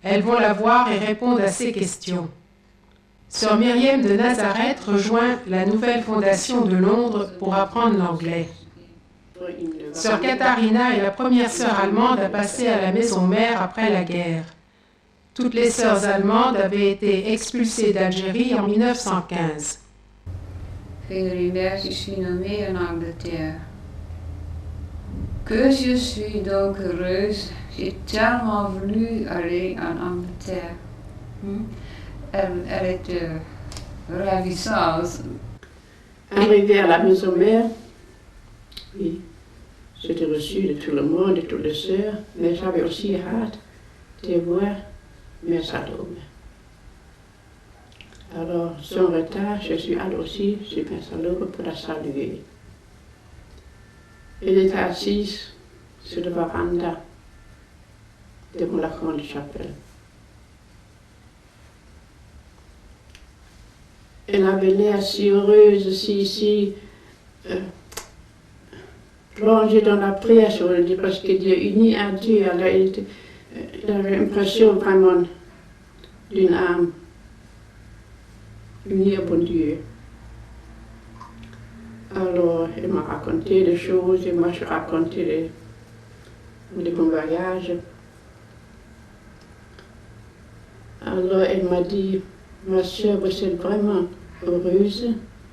Elles vont la voir et répondent à ses questions. Sœur Myriam de Nazareth rejoint la nouvelle fondation de Londres pour apprendre l'anglais. Sœur Katharina est la première sœur allemande à passer à la maison mère après la guerre. Toutes les sœurs allemandes avaient été expulsées d'Algérie en 1915. Vénérémère, je suis nommée en Angleterre. Que je suis donc heureuse, j'ai tellement voulu aller en Angleterre. Elle était ravissante. Arrivée à la maison mère, oui, j'étais reçue de tout le monde, de toutes les sœurs, mais j'avais aussi hâte de voir mes Salome. Alors, sans retard, je suis allée aussi chez mes Salome pour la saluer. Elle était assise sur la véranda devant la grande chapelle. Elle avait l'air si heureuse, si plongée dans la prière sur le Dieu, parce qu'elle est unie à Dieu. Elle avait l'impression vraiment d'une âme unie au bon Dieu. Alors, elle m'a raconté des choses, et moi je racontais des bons voyages. Alors, elle m'a dit, ma soeur, vous êtes vraiment heureuse,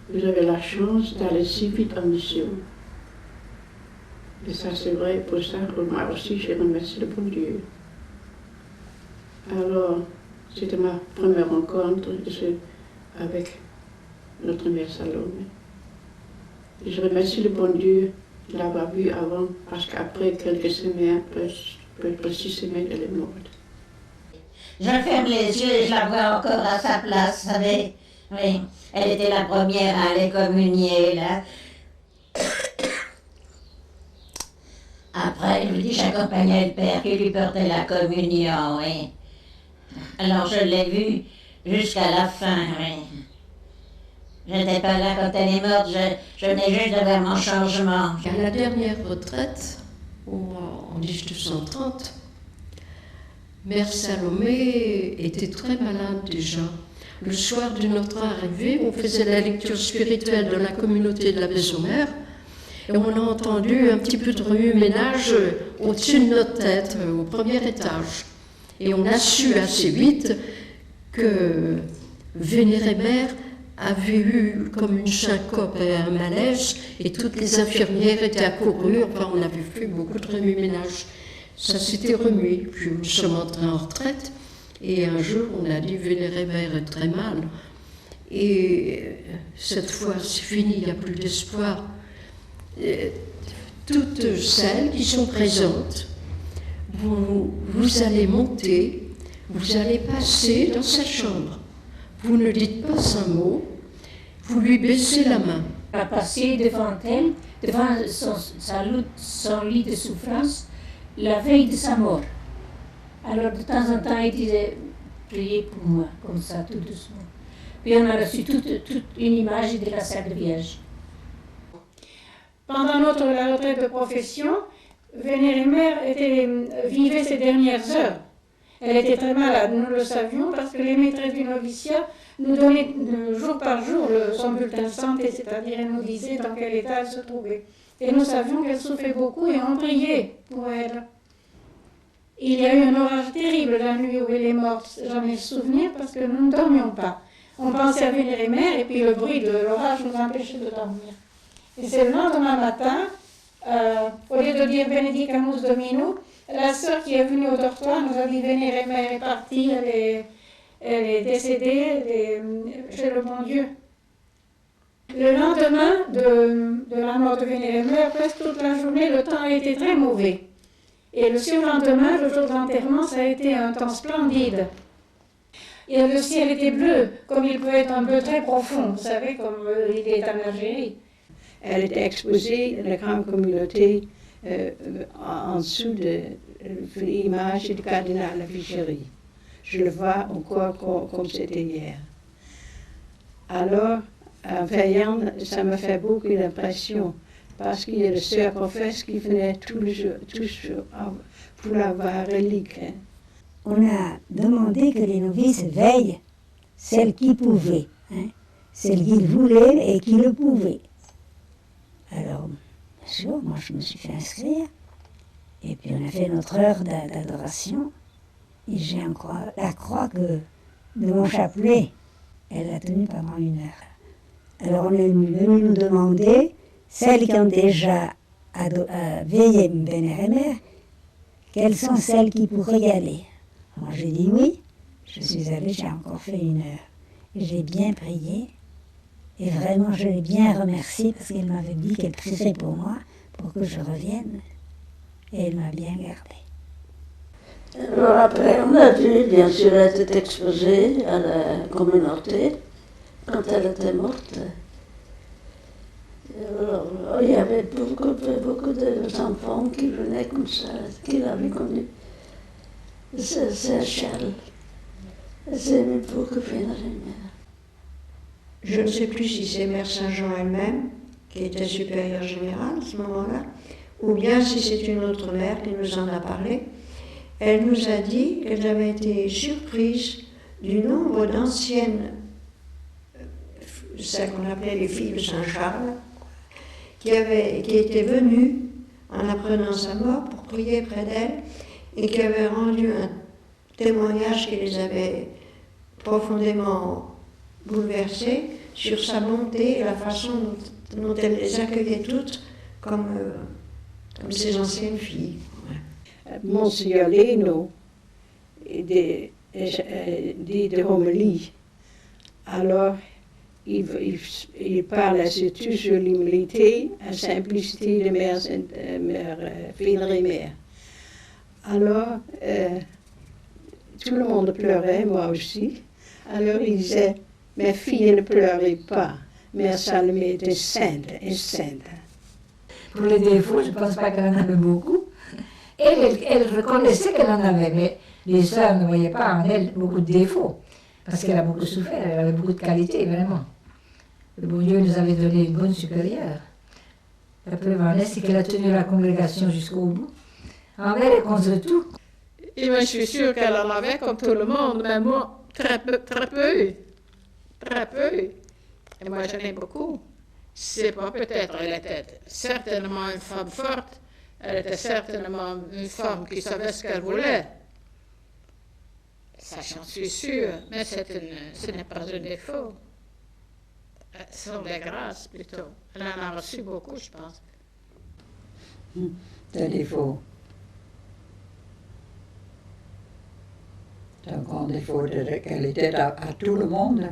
vous avez la chance d'aller si vite en mission. Et ça, c'est vrai, pour ça, moi aussi, je remercie le bon Dieu. Alors, c'était ma première rencontre avec notre mère Salome. Et je remercie le bon Dieu de l'avoir vue avant, parce qu'après quelques semaines, peut-être 6 semaines, elle est morte. Je ferme les yeux et je la vois encore à sa place, vous savez. Oui, elle était la première à aller communier, là. Après, je lui dis, j'accompagnais le père qui lui portait la communion, oui. Alors je l'ai vue jusqu'à la fin, oui. Je n'étais pas là quand elle est morte, je venais juste de voir mon changement. À la dernière retraite, en 1830, Mère Salomé était très malade déjà. Le soir de notre arrivée, on faisait la lecture spirituelle de la communauté de la Maison Mère et on a entendu un petit peu de remue-ménage au-dessus de notre tête, au premier étage. Et on a su assez vite que Vénérée Mère avait eu comme une syncope et un malaise, et toutes les infirmières étaient accourues. Enfin, on avait fait beaucoup de remue-ménage. Ça s'était remis, puis nous sommes entrés en retraite, et un jour on a dit Vénérée Mère est très mal. Et cette fois c'est fini, il n'y a plus d'espoir. Toutes celles qui sont présentes, vous allez monter, vous allez passer dans sa chambre. Vous ne dites pas un mot, vous lui baissez la main. On a passé devant elle, devant son lit de souffrance, la veille de sa mort. Alors de temps en temps, il disait « Priez pour moi », comme ça, tout doucement. Puis on a reçu toute une image de la Sainte Vierge. Pendant la retraite de profession, Vénérée Mère vivait ses dernières heures. Elle était très malade, nous le savions, parce que les maîtresses du noviciat nous donnaient jour par jour son bulletin de santé, c'est-à-dire elles nous disaient dans quel état elle se trouvait. Et nous savions qu'elle souffrait beaucoup et on priait pour elle. Il y a eu un orage terrible la nuit où elle est morte, j'en ai le souvenir parce que nous ne dormions pas. On pensait à Vénérée Mère et puis le bruit de l'orage nous empêchait de dormir. Et c'est le lendemain matin, au lieu de dire Benedicamus Domino, la sœur qui est venue au dortoir nous a dit Vénérée Mère est partie, elle est décédée, chez le bon Dieu. Le lendemain de la mort de Vénérée Mère, presque toute la journée, le temps a été très mauvais. Et le surlendemain, le jour de l'enterrement, ça a été un temps splendide. Et le ciel était bleu, comme il peut être un bleu très profond, vous savez, comme il est en Algérie. Elle était exposée à la grande communauté en dessous de l'image du cardinal Vigéry. Je le vois encore comme c'était hier. Alors, en veillant, ça me fait beaucoup d'impression, parce qu'il y a des sœurs professes qui venaient tous les jours pour la voir relique. Hein. On a demandé que les novices veillent, celles qui pouvaient, hein, celles qui voulaient et qui le pouvaient. Alors, bien sûr, moi je me suis fait inscrire, et puis on a fait notre heure d'adoration, et j'ai la croix de mon chapelet, elle l'a tenue pendant 1 heure. Alors on est venu nous demander, celles qui ont déjà veillé Vénérée Mère, quelles sont celles qui pourraient y aller. Moi j'ai dit oui, je suis allée, j'ai encore fait 1 heure. Et j'ai bien prié, et vraiment je l'ai bien remerciée parce qu'elle m'avait dit qu'elle prierait pour moi, pour que je revienne. Et elle m'a bien gardée. Alors après, on a vu, bien sûr, elle était exposée à la communauté quand elle était morte. Alors, il y avait beaucoup d'enfants qui venaient comme ça, qui l'avaient connue. C'est Charles. C'est beaucoup Vénérée Mère. Je ne sais plus si c'est Mère Saint-Jean elle-même, qui était supérieure générale à ce moment-là, ou bien si c'est une autre mère qui nous en a parlé. Elle nous a dit qu'elle avait été surprise du nombre d'anciennes, celles qu'on appelait les filles de Saint-Charles, qui étaient venues en apprenant sa mort pour prier près d'elle et qui avaient rendu un témoignage qui les avait profondément bouleversées sur sa bonté et la façon dont elle les accueillait toutes comme ses anciennes filles. Monsieur Leno dit de homélie. Alors, il parle surtout sur l'humilité, la simplicité de Mère Vénérée Mère. Alors, tout le monde pleurait, moi aussi. Alors, il disait, mes filles ne pleurez pas, Mère Salomé était sainte et sainte. Pour les défauts, je ne pense pas qu'elle en avait beaucoup. Elle reconnaissait qu'elle en avait, mais les sœurs ne voyaient pas en elle beaucoup de défauts, parce qu'elle a beaucoup souffert, elle avait beaucoup de qualités, vraiment. Le bon Dieu nous avait donné une bonne supérieure. La preuve en est, c'est qu'elle a tenu la congrégation jusqu'au bout, envers et contre tout. Et moi, je suis sûre qu'elle en avait comme tout le monde, mais moi, très peu. Et moi, j'en ai beaucoup. C'est pas peut-être, elle était certainement une femme forte. Elle était certainement une femme qui savait ce qu'elle voulait. Ça, j'en suis sûre, mais ce n'est pas un défaut. Ce sont des grâces, plutôt. Elle en a reçu beaucoup, je pense. C'est un défaut. C'est un grand défaut qu'elle était à tout le monde.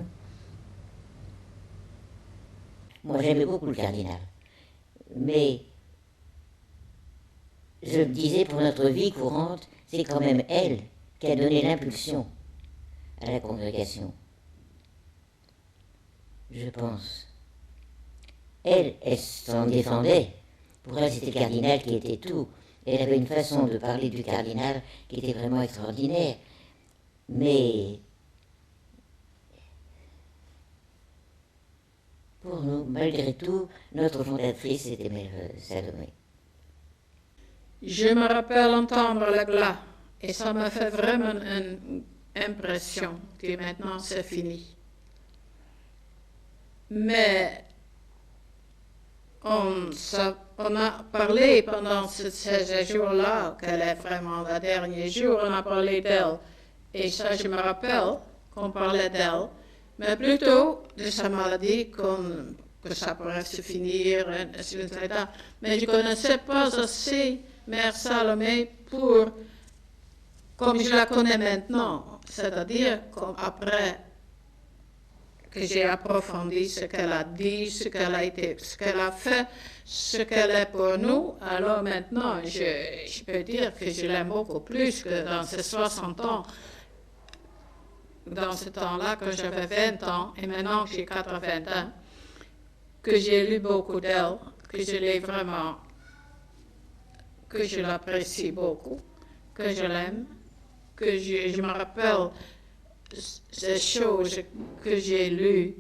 Moi, j'aimais beaucoup le cardinal. Mais je me disais, pour notre vie courante, c'est quand même elle qui a donné l'impulsion à la congrégation. Je pense. Elle s'en défendait. Pour elle, c'était le cardinal qui était tout. Elle avait une façon de parler du cardinal qui était vraiment extraordinaire. Mais pour nous, malgré tout, notre fondatrice, c'était Mère Salomé. Je me rappelle entendre le glas, et ça m'a fait vraiment une impression que maintenant c'est fini. Mais on a parlé pendant ces jours-là, qu'elle est vraiment le dernier jour, on a parlé d'elle. Et ça, je me rappelle qu'on parlait d'elle, mais plutôt de sa maladie, que ça pourrait se finir, etc. Mais je ne connaissais pas assez Mère Salomé comme je la connais maintenant, c'est-à-dire comme après que j'ai approfondi ce qu'elle a dit, ce qu'elle a été, ce qu'elle a fait, ce qu'elle est pour nous. Alors maintenant, je peux dire que je l'aime beaucoup plus que dans ces 60 ans. Dans ce temps-là, quand j'avais 20 ans, et maintenant que j'ai 80 ans, que j'ai lu beaucoup d'elle, que je l'ai vraiment, que je l'apprécie beaucoup, que je l'aime, que je me rappelle ces choses que j'ai lues